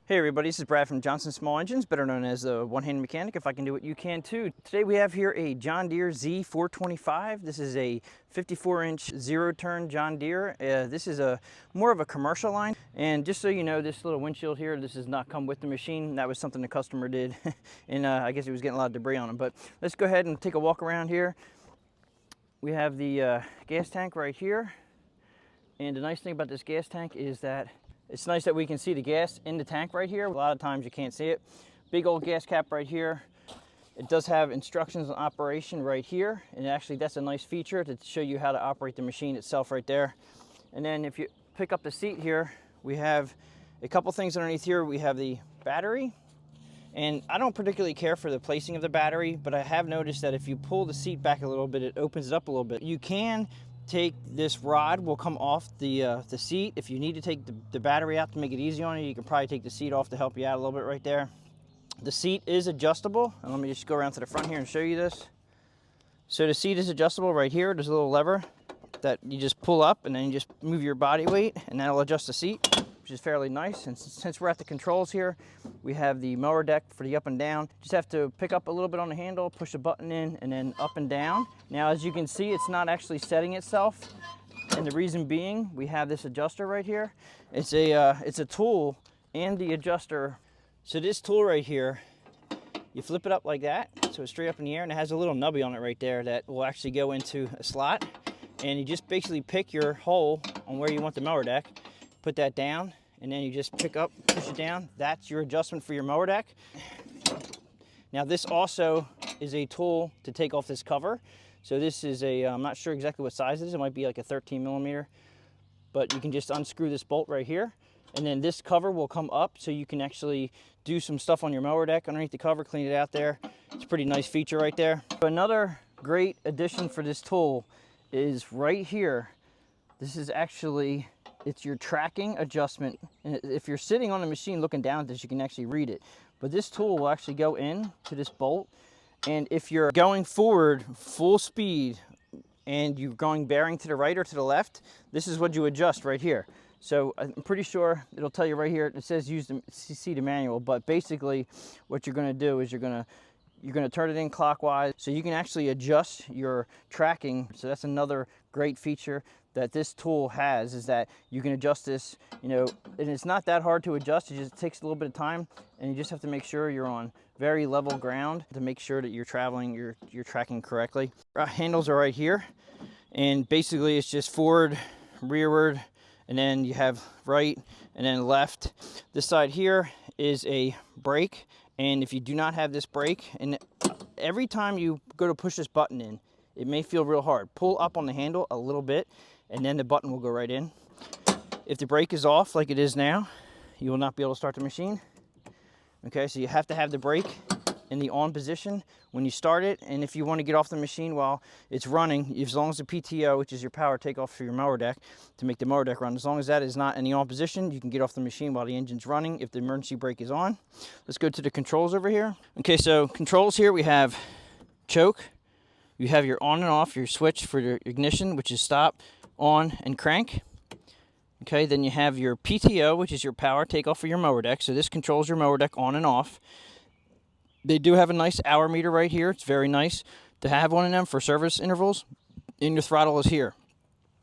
Hey everybody, this is Brad from Johnson Small Engines, better known as the one-handed mechanic. If I can do it, you can too. Today we have here a John Deere Z425. This is a 54-inch zero-turn John Deere. This is more of a commercial line. And just so you know, this little windshield here, this does not come with the machine. That was something the customer did, and I guess he was getting a lot of debris on him. But let's go ahead and take a walk around here. We have the gas tank right here. And the nice thing about this gas tank is that it's nice that we can see the gas in the tank right here. A lot of times you can't see it. Big old gas cap right here. It does have instructions on operation right here. And actually that's a nice feature to show you how to operate the machine itself right there. And then if you pick up the seat here, we have a couple things underneath here. We have the battery. And I don't particularly care for the placing of the battery, but I have noticed that if you pull the seat back a little bit, it opens it up a little bit. You can take this rod will come off the seat. If you need to take the battery out to make it easy on you, you can probably take the seat off to help you out a little bit right there. The seat is adjustable, and let me just go around to the front here and show you this. So the seat is adjustable right here. There's a little lever that you just pull up, and then you just move your body weight, and that'll adjust the seat, which is fairly nice. And since we're at the controls here, we have the mower deck for the up and down. Just have to pick up a little bit on the handle, push a button in, and then up and down. Now, as you can see, it's not actually setting itself. And the reason being, we have this adjuster right here. It's a tool and the adjuster. So this tool right here, you flip it up like that, so it's straight up in the air, and it has a little nubby on it right there that will actually go into a slot. And you just basically pick your hole on where you want the mower deck, put that down, and then you just pick up, push it down. That's your adjustment for your mower deck. Now this also is a tool to take off this cover. So this is I'm not sure exactly what size it is. It might be like a 13 millimeter, but you can just unscrew this bolt right here. And then this cover will come up so you can actually do some stuff on your mower deck underneath the cover, clean it out there. It's a pretty nice feature right there. Another great addition for this tool is right here. This is actually, it's your tracking adjustment. And if you're sitting on the machine looking down at this, you can actually read it. But this tool will actually go in to this bolt. And if you're going forward full speed and you're going bearing to the right or to the left, this is what you adjust right here. So I'm pretty sure it'll tell you right here, it says use the see the manual, but basically what you're gonna do is you're gonna turn it in clockwise so you can actually adjust your tracking. So that's another great feature that this tool has, is that you can adjust this, you know, and it's not that hard to adjust. It just takes a little bit of time, and you just have to make sure you're on very level ground to make sure that you're traveling, you're tracking correctly. Our handles are right here, and basically it's just forward, rearward, and then you have right and then left. This side here is a brake, and if you do not have this brake, and every time you go to push this button in, it may feel real hard. Pull up on the handle a little bit, and then the button will go right in. If the brake is off like it is now, you will not be able to start the machine. Okay, so you have to have the brake in the on position when you start it, and if you want to get off the machine while it's running, as long as the PTO, which is your power takeoff for your mower deck, to make the mower deck run, as long as that is not in the on position, you can get off the machine while the engine's running if the emergency brake is on. Let's go to the controls over here. Okay, so controls here, we have choke, you have your on and off, your switch for your ignition, which is stop, on, and crank. Okay, then you have your PTO, which is your power takeoff for your mower deck. So this controls your mower deck on and off. They do have a nice hour meter right here. It's very nice to have one of them for service intervals. And your throttle is here.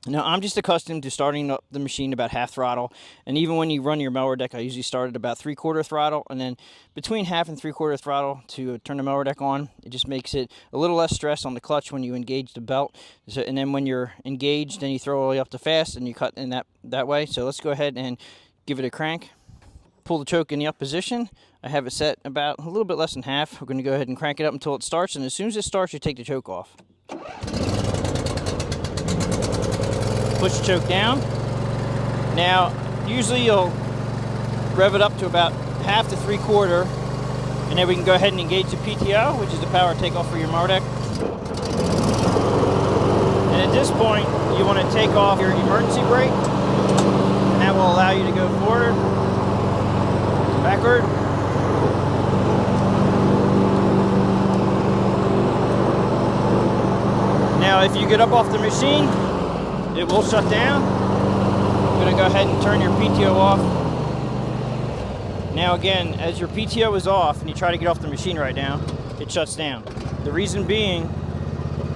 Now, I'm just accustomed to starting up the machine about half throttle. And even when you run your mower deck, I usually start at about 3/4 throttle. And then between half and 3/4 throttle to turn the mower deck on. It just makes it a little less stress on the clutch when you engage the belt. So, and then when you're engaged, then you throw all the way up to fast and you cut in that way. So let's go ahead and give it a crank. Pull the choke in the up position. I have it set about a little bit less than half. We're going to go ahead and crank it up until it starts. And as soon as it starts, you take the choke off. Push the choke down. Now, usually you'll rev it up to about half to 3/4, and then we can go ahead and engage the PTO, which is the power takeoff for your mower deck. And at this point, you want to take off your emergency brake, and that will allow you to go forward, backward. Now, if you get up off the machine, it will shut down. I'm going to go ahead and turn your PTO off. Now again, as your PTO is off and you try to get off the machine right now, it shuts down. The reason being,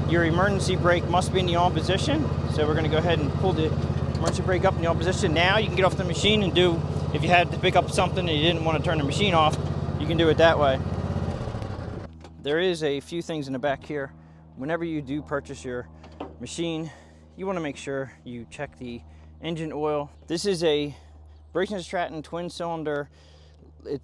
your emergency brake must be in the on position. So we're gonna go ahead and pull the emergency brake up in the on position. Now you can get off the machine and do, if you had to pick up something and you didn't want to turn the machine off, you can do it that way. There is a few things in the back here. Whenever you do purchase your machine, you want to make sure you check the engine oil. This is a Briggs & Stratton twin cylinder.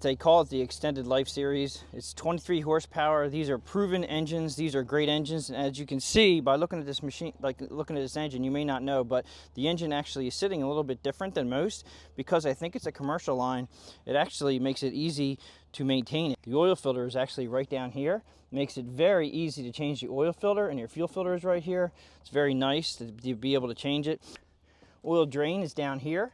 They call it the extended life series. It's 23 horsepower. These are proven engines. These are great engines. And as you can see by looking at this machine, like looking at this engine, you may not know, but the engine actually is sitting a little bit different than most because I think it's a commercial line. It actually makes it easy to maintain it. The oil filter is actually right down here. Makes it very easy to change the oil filter, and your fuel filter is right here. It's very nice to be able to change it. Oil drain is down here.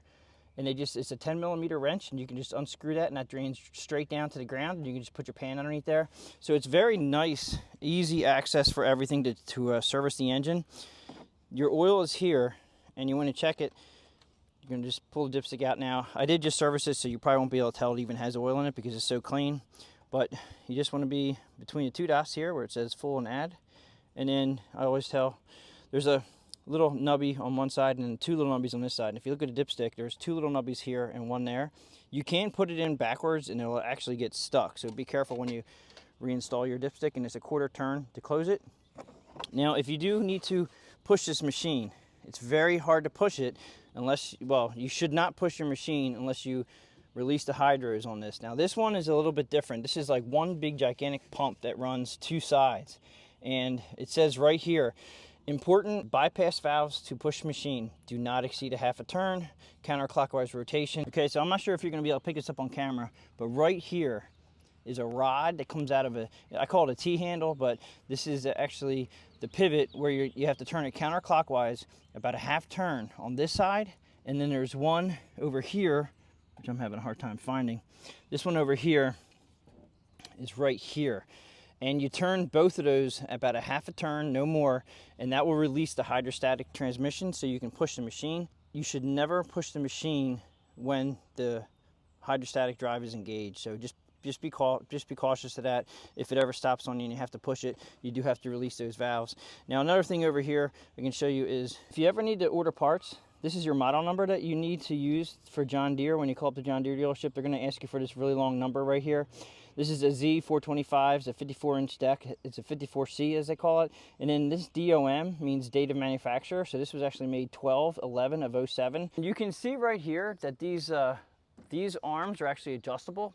And it's a 10mm wrench, and you can just unscrew that, and that drains straight down to the ground, and you can just put your pan underneath there. So it's very nice, easy access for everything to service the engine. Your oil is here, and you want to check it. You're going to just pull the dipstick out now. I did just service it, so you probably won't be able to tell it even has oil in it because it's so clean. But you just want to be between the two dots here where it says full and add. And then I always tell, there's a little nubby on one side and two little nubbies on this side. And if you look at a dipstick, there's two little nubbies here and one there. You can put it in backwards and it'll actually get stuck. So be careful when you reinstall your dipstick, and it's a quarter turn to close it. Now, if you do need to push this machine, it's very hard to push it unless, well, you should not push your machine unless you release the hydros on this. Now, this one is a little bit different. This is like one big gigantic pump that runs two sides. And it says right here, important bypass valves to push machine do not exceed a half a turn, counterclockwise rotation. Okay, so I'm not sure if you're going to be able to pick this up on camera, but right here is a rod that comes out of I call it a T-handle, but this is actually the pivot where you have to turn it counterclockwise about a half turn on this side, and then there's one over here, which I'm having a hard time finding. This one over here is right here. And you turn both of those about a half a turn, no more, and that will release the hydrostatic transmission so you can push the machine. You should never push the machine when the hydrostatic drive is engaged. So just be cautious of that. If it ever stops on you and you have to push it, you do have to release those valves. Now, another thing over here I can show you is if you ever need to order parts, this is your model number that you need to use for John Deere. When you call up the John Deere dealership, they're going to ask you for this really long number right here. This is a Z425, it's a 54-inch deck. It's a 54C as they call it. And then this DOM means date of manufacturer. So this was actually made 12/11 of 07. You can see right here that these arms are actually adjustable.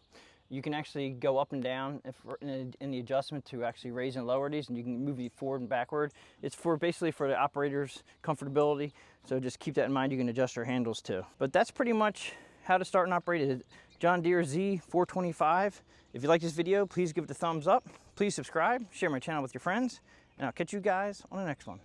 You can actually go up and down in the adjustment to actually raise and lower these, and you can move it forward and backward. It's basically for the operator's comfortability. So just keep that in mind. You can adjust your handles too. But that's pretty much how to start and operate a John Deere Z425. If you like this video, please give it a thumbs up. Please subscribe, share my channel with your friends, and I'll catch you guys on the next one.